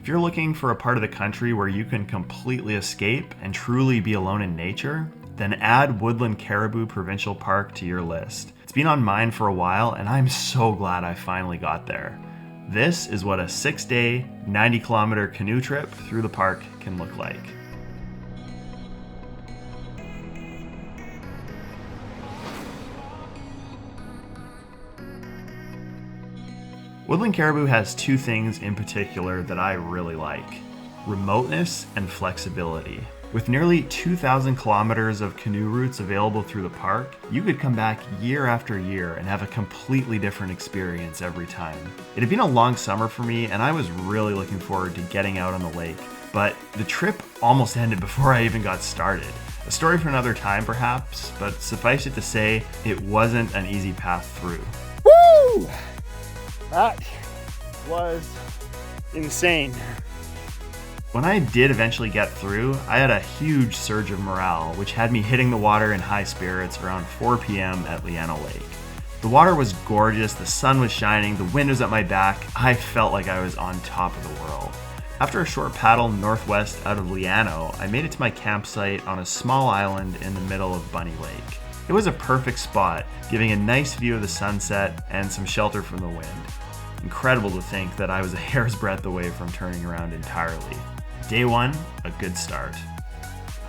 If you're looking for a part of the country where you can completely escape and truly be alone in nature, then add Woodland Caribou Provincial Park to your list. It's been on mine for a while, and I'm so glad I finally got there. This is what a 6-day, 90-kilometer canoe trip through the park can look like. Woodland Caribou has two things in particular that I really like: remoteness and flexibility. With nearly 2,000 kilometers of canoe routes available through the park, you could come back year after year and have a completely different experience every time. It had been a long summer for me, and I was really looking forward to getting out on the lake, but the trip almost ended before I even got started. A story for another time perhaps, but suffice it to say, it wasn't an easy path through. Woo! That was insane. When I did eventually get through, I had a huge surge of morale, which had me hitting the water in high spirits around 4 p.m. at Liana Lake. The water was gorgeous, the sun was shining, the wind was at my back. I felt like I was on top of the world. After a short paddle northwest out of Liano, I made it to my campsite on a small island in the middle of Bunny Lake. It was a perfect spot, giving a nice view of the sunset and some shelter from the wind. Incredible to think that I was a hair's breadth away from turning around entirely. Day one, a good start.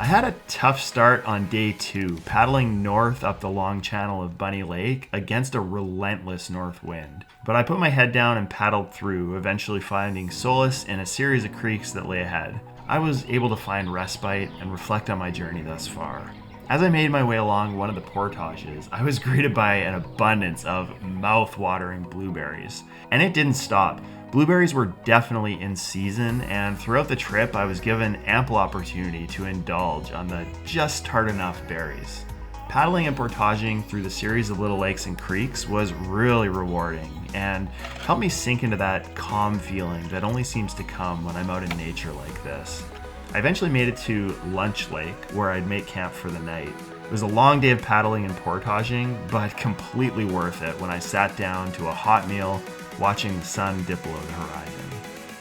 I had a tough start on day two, paddling north up the long channel of Bunny Lake against a relentless north wind. But I put my head down and paddled through, eventually finding solace in a series of creeks that lay ahead. I was able to find respite and reflect on my journey thus far. As I made my way along one of the portages, I was greeted by an abundance of mouth-watering blueberries. And it didn't stop. Blueberries were definitely in season, and throughout the trip I was given ample opportunity to indulge on the just tart enough berries. Paddling and portaging through the series of little lakes and creeks was really rewarding and helped me sink into that calm feeling that only seems to come when I'm out in nature like this. I eventually made it to Lunch Lake, where I'd make camp for the night. It was a long day of paddling and portaging, but completely worth it when I sat down to a hot meal, watching the sun dip below the horizon.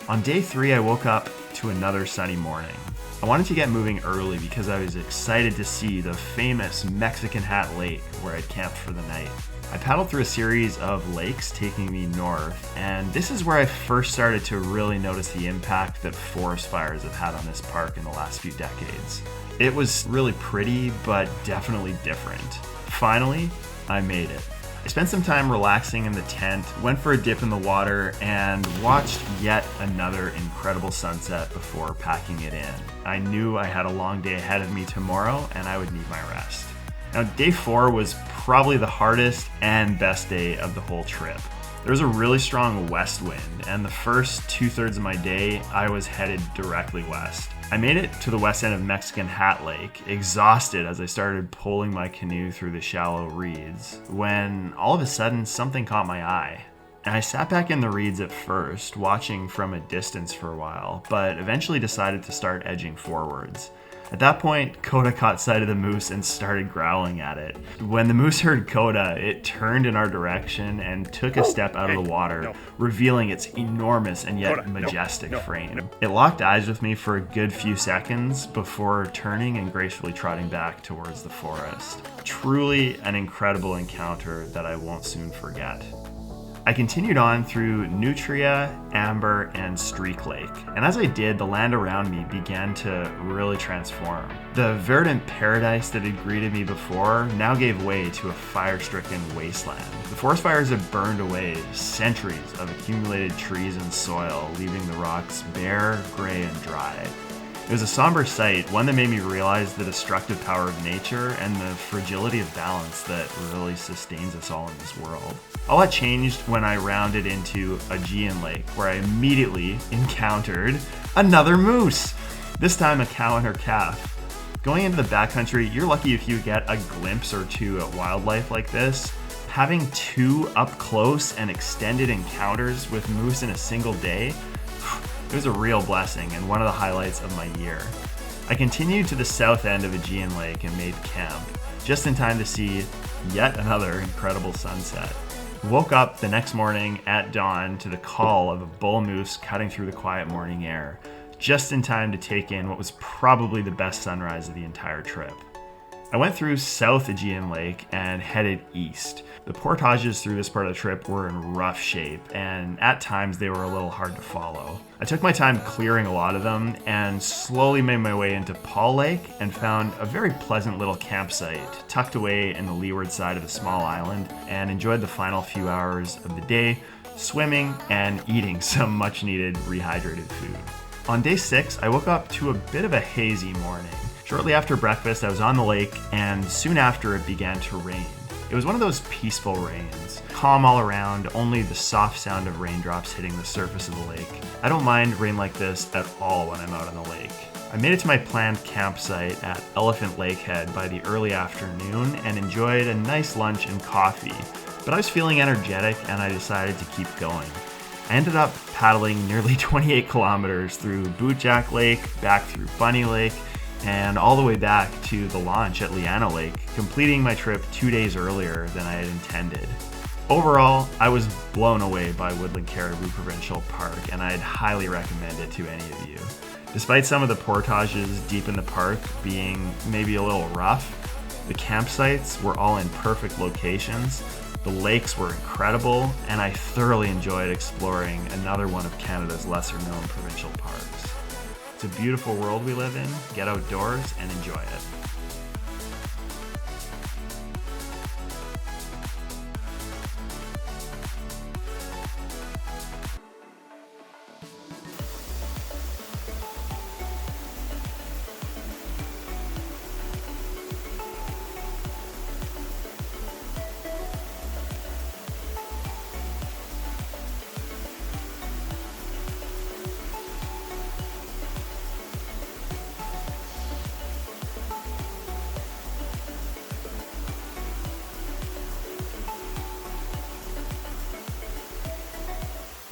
On day 3, I woke up to another sunny morning. I wanted to get moving early because I was excited to see the famous Mexican Hat Lake where I'd camped for the night. I paddled through a series of lakes taking me north, and this is where I first started to really notice the impact that forest fires have had on this park in the last few decades. It was really pretty, but definitely different. Finally, I made it. I spent some time relaxing in the tent, went for a dip in the water, and watched yet another incredible sunset before packing it in. I knew I had a long day ahead of me tomorrow, and I would need my rest. Now, day 4 was probably the hardest and best day of the whole trip. There was a really strong west wind, and the first 2/3 of my day, I was headed directly west. I made it to the west end of Mexican Hat Lake, exhausted as I started pulling my canoe through the shallow reeds, when all of a sudden something caught my eye. And I sat back in the reeds at first, watching from a distance for a while, but eventually decided to start edging forwards. At that point, Coda caught sight of the moose and started growling at it. When the moose heard Coda, it turned in our direction and took a step out of the water, revealing its enormous and yet majestic frame. It locked eyes with me for a good few seconds before turning and gracefully trotting back towards the forest. Truly an incredible encounter that I won't soon forget. I continued on through Nutria, Amber, and Streak Lake, and as I did, the land around me began to really transform. The verdant paradise that had greeted me before now gave way to a fire-stricken wasteland. The forest fires had burned away centuries of accumulated trees and soil, leaving the rocks bare, gray, and dry. It was a somber sight, one that made me realize the destructive power of nature and the fragility of balance that really sustains us all in this world. All that changed when I rounded into Aegean Lake, where I immediately encountered another moose, this time a cow and her calf. Going into the backcountry, you're lucky if you get a glimpse or two at wildlife like this. Having 2 up-close and extended encounters with moose in a single day, it was a real blessing and one of the highlights of my year. I continued to the south end of Aegean Lake and made camp, just in time to see yet another incredible sunset. Woke up the next morning at dawn to the call of a bull moose cutting through the quiet morning air, just in time to take in what was probably the best sunrise of the entire trip. I went through South Aegean Lake and headed east. The portages through this part of the trip were in rough shape, and at times they were a little hard to follow. I took my time clearing a lot of them and slowly made my way into Paul Lake and found a very pleasant little campsite tucked away in the leeward side of a small island, and enjoyed the final few hours of the day swimming and eating some much needed rehydrated food. On day 6, I woke up to a bit of a hazy morning. Shortly after breakfast, I was on the lake, and soon after it began to rain. It was one of those peaceful rains, calm all around, only the soft sound of raindrops hitting the surface of the lake. I don't mind rain like this at all when I'm out on the lake. I made it to my planned campsite at Elephant Lake Head by the early afternoon and enjoyed a nice lunch and coffee, but I was feeling energetic and I decided to keep going. I ended up paddling nearly 28 kilometers through Bootjack Lake, back through Bunny Lake, and all the way back to the launch at Leanna Lake, completing my trip 2 days earlier than I had intended. Overall, I was blown away by Woodland Caribou Provincial Park, and I'd highly recommend it to any of you. Despite some of the portages deep in the park being maybe a little rough, the campsites were all in perfect locations, the lakes were incredible, and I thoroughly enjoyed exploring another one of Canada's lesser-known provincial parks. It's a beautiful world we live in. Get outdoors and enjoy it.